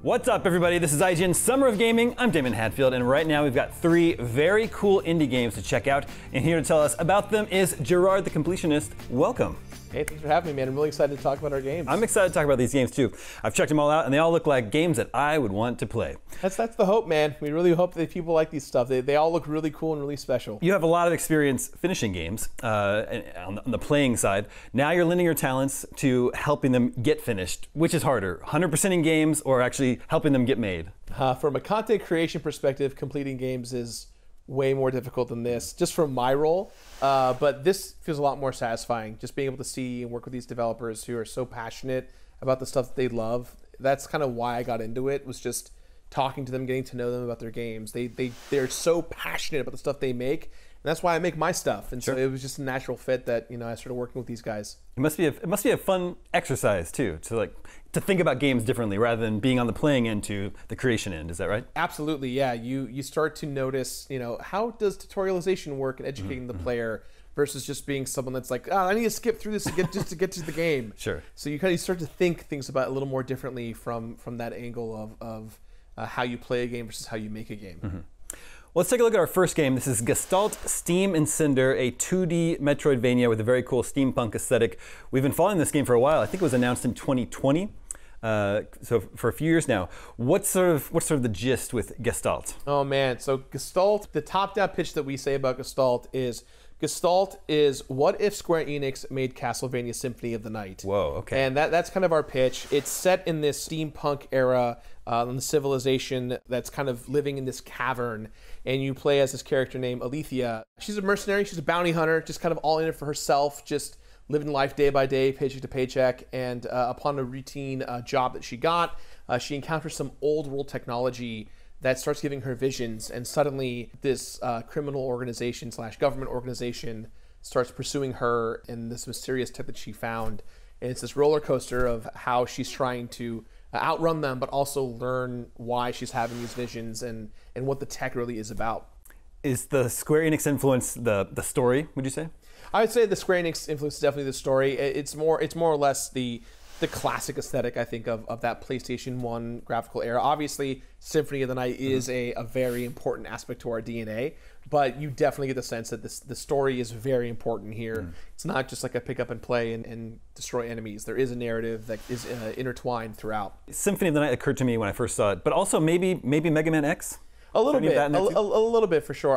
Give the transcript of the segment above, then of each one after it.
What's up, everybody? This is IGN Summer of Gaming. I'm Damon Hadfield, and right now we've got 3 very cool indie games to check out. And here to tell us about them is Jirard the Completionist. Welcome. Hey, thanks for having me, man. I'm really excited to talk about our games. I'm excited to talk about these games, too. I've checked them all out, and they all look like games that I would want to play. That's the hope, man. We really hope that people like these stuff. They all look really cool and really special. You have a lot of experience finishing games on the playing side. Now you're lending your talents to helping them get finished. Which is harder, 100%ing games or actually helping them get made? From a content creation perspective, completing games is way more difficult than this, just from my role. But this feels a lot more satisfying, just being able to see and work with these developers who are so passionate about the stuff that they love. That's kind of why I got into it, was just talking to them, getting to know them about their games. They're so passionate about the stuff they make, and that's why I make my stuff. And Sure. So it was just a natural fit that, you know, I started working with these guys. It must be a fun exercise too, to think about games differently rather than being on the playing end to the creation end. Is that right? Absolutely, yeah. You start to notice, you know, how does tutorialization work in educating the player versus just being someone that's like, oh, I need to skip through this to get to get to the game. Sure. So you kind of start to think things about it a little more differently from that angle of how you play a game versus how you make a game. Well, let's take a look at our first game. This is Gestalt, Steam and Cinder, a 2D Metroidvania with a very cool steampunk aesthetic. We've been following this game for a while. I think it was announced in 2020. So for a few years now. What's sort of the gist with Gestalt? Oh man, so Gestalt, the top-down pitch that we say about Gestalt is what if Square Enix made Castlevania Symphony of the Night? Whoa, okay. And that's kind of our pitch. It's set in this steampunk era, in the civilization that's kind of living in this cavern, and you play as this character named Alethea. She's a mercenary, she's a bounty hunter, just kind of all in it for herself, just living life day by day, paycheck to paycheck, and upon a routine job that she got, she encounters some old world technology that starts giving her visions, and suddenly this criminal organization / government organization starts pursuing her in this mysterious tech that she found. And it's this roller coaster of how she's trying to outrun them, but also learn why she's having these visions and what the tech really is about. Is the Square Enix influence the story, would you say? I would say the Square Enix influence is definitely the story. It's more or less the classic aesthetic, I think, of that PlayStation 1 graphical era. Obviously, Symphony of the Night is a very important aspect to our DNA, but you definitely get the sense that the story is very important here. It's not just like a pick up and play and destroy enemies. There is a narrative that is intertwined throughout. Symphony of the Night occurred to me when I first saw it, but also maybe Mega Man X? A little bit, a little bit for sure.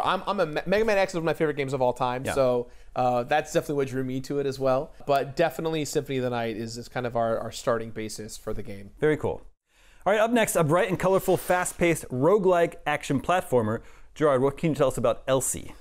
Mega Man X is one of my favorite games of all time, so that's definitely what drew me to it as well. But definitely Symphony of the Night is kind of our starting basis for the game. Very cool. All right, up next, a bright and colorful, fast-paced, roguelike action platformer. Jirard, what can you tell us about Elsie?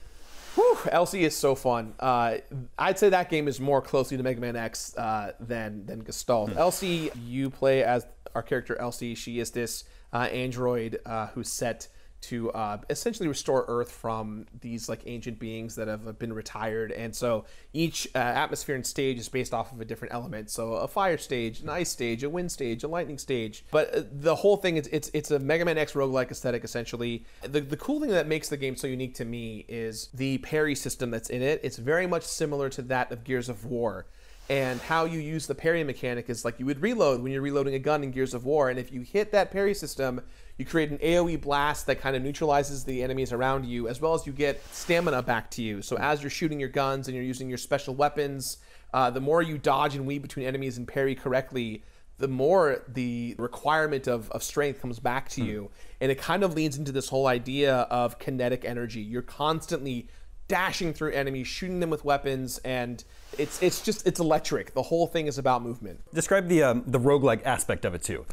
Whew, Elsie is so fun. I'd say that game is more closely to Mega Man X than Gestalt. Elsie, you play as our character Elsie. She is this android who's set to essentially restore Earth from these like ancient beings that have been retired. And so each atmosphere and stage is based off of a different element. So a fire stage, an ice stage, a wind stage, a lightning stage. But the whole thing, it's a Mega Man X roguelike aesthetic, essentially. The cool thing that makes the game so unique to me is the parry system that's in it. It's very much similar to that of Gears of War. And how you use the parry mechanic is like you would reload when you're reloading a gun in Gears of War. And if you hit that parry system, you create an AoE blast that kind of neutralizes the enemies around you, as well as you get stamina back to you. So as you're shooting your guns and you're using your special weapons, the more you dodge and weave between enemies and parry correctly, the more the requirement of strength comes back to you. And it kind of leans into this whole idea of kinetic energy. You're constantly dashing through enemies, shooting them with weapons, and it's electric. The whole thing is about movement. Describe the roguelike aspect of it too.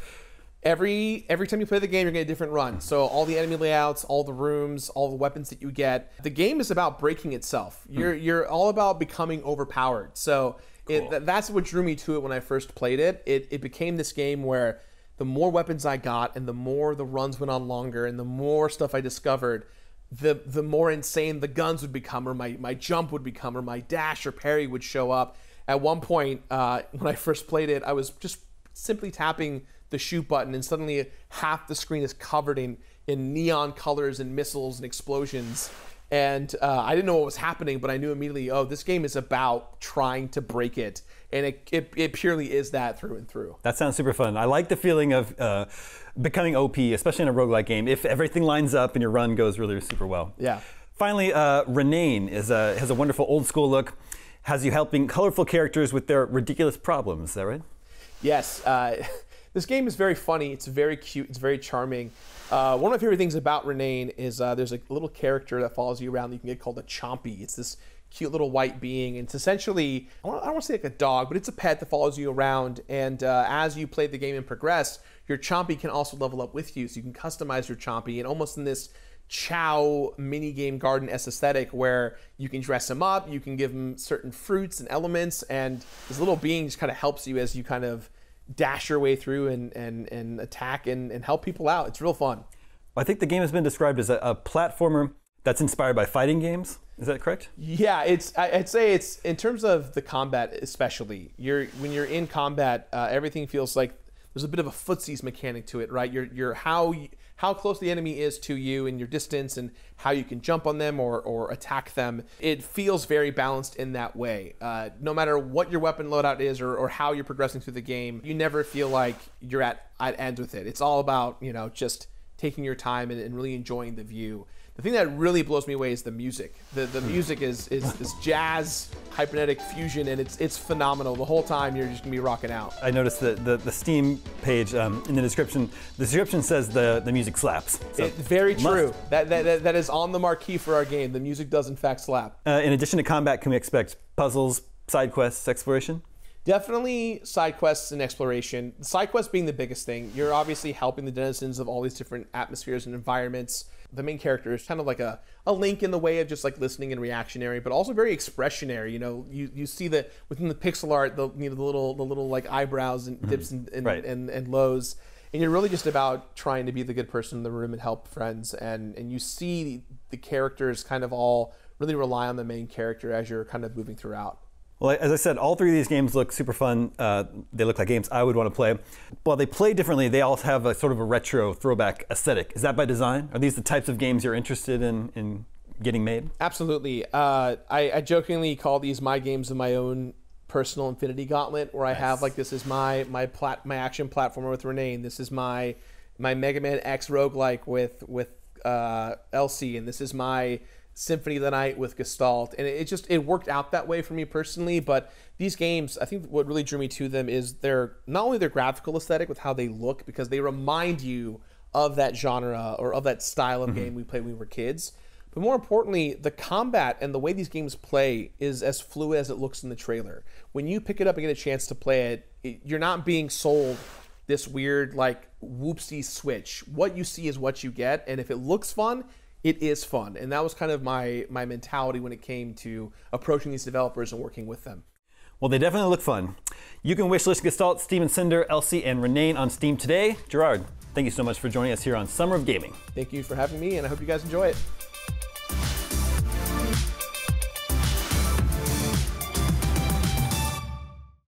Every time you play the game, you're getting a different run. So all the enemy layouts, all the rooms, all the weapons that you get. The game is about breaking itself. You're all about becoming overpowered. So Cool. That's what drew me to it when I first played it. It became this game where the more weapons I got and the more the runs went on longer and the more stuff I discovered, the more insane the guns would become, or my jump would become, or my dash or parry would show up. At one point, when I first played it, I was just simply tapping the shoot button, and suddenly half the screen is covered in neon colors and missiles and explosions. And I didn't know what was happening, but I knew immediately, oh, this game is about trying to break it. And it purely is that through and through. That sounds super fun. I like the feeling of becoming OP, especially in a roguelike game, if everything lines up and your run goes really super well. Yeah. Finally, Renaine has a wonderful old school look, has you helping colorful characters with their ridiculous problems. Is that right? Yes. This game is very funny. It's very cute. It's very charming. One of my favorite things about Renaine is there's a little character that follows you around that you can get called a Chompy. It's this cute little white being, and it's essentially, I don't want to say like a dog, but it's a pet that follows you around, and as you play the game and progress, your Chompy can also level up with you, so you can customize your Chompy, and almost in this Chow minigame garden aesthetic where you can dress him up, you can give him certain fruits and elements, and this little being just kind of helps you as you kind of dash your way through and attack and help people out. It's real fun. I think the game has been described as a platformer that's inspired by fighting games. Is that correct? Yeah, I'd say it's, in terms of the combat especially, when you're in combat, everything feels like there's a bit of a footsies mechanic to it, right? You're how close the enemy is to you and your distance and how you can jump on them or attack them. It feels very balanced in that way. No matter what your weapon loadout is or how you're progressing through the game, you never feel like you're at ends with it. It's all about, just taking your time and really enjoying the view. The thing that really blows me away is the music. The music is this jazz hypernetic fusion, and it's phenomenal. The whole time you're just gonna be rocking out. I noticed that the Steam page in the description says the music slaps. So very true. That is on the marquee for our game. The music does in fact slap. In addition to combat, can we expect puzzles, side quests, exploration? Definitely side quests and exploration. Side quests being the biggest thing. You're obviously helping the denizens of all these different atmospheres and environments. The main character is kind of like a link in the way of just like listening and reactionary, but also very expressionary. You see that within the pixel art, the little like eyebrows and dips and lows, and you're really just about trying to be the good person in the room and help friends. And you see the characters kind of all really rely on the main character as you're kind of moving throughout. Well, as I said, all three of these games look super fun. They look like games I would want to play. While they play differently, they all have a sort of a retro throwback aesthetic. Is that by design? Are these the types of games you're interested in getting made? Absolutely. I jokingly call these my games of my own personal Infinity Gauntlet, where I have like, this is my action platformer with Renaine. This is my Mega Man X roguelike with Elsie, and this is my Symphony of the Night with Gestalt, and it worked out that way for me personally. But these games, I think what really drew me to them is not only their graphical aesthetic with how they look, because they remind you of that genre or of that style of game we played when we were kids, but more importantly, the combat and the way these games play is as fluid as it looks in the trailer. When you pick it up and get a chance to play it, you're not being sold this weird like whoopsie switch. What you see is what you get, and if it looks fun, it is fun. And that was kind of my mentality when it came to approaching these developers and working with them. Well, they definitely look fun. You can wishlist Gestalt, Steam and Cinder, Elsie, and Renaine on Steam today. Jirard, thank you so much for joining us here on Summer of Gaming. Thank you for having me, and I hope you guys enjoy it.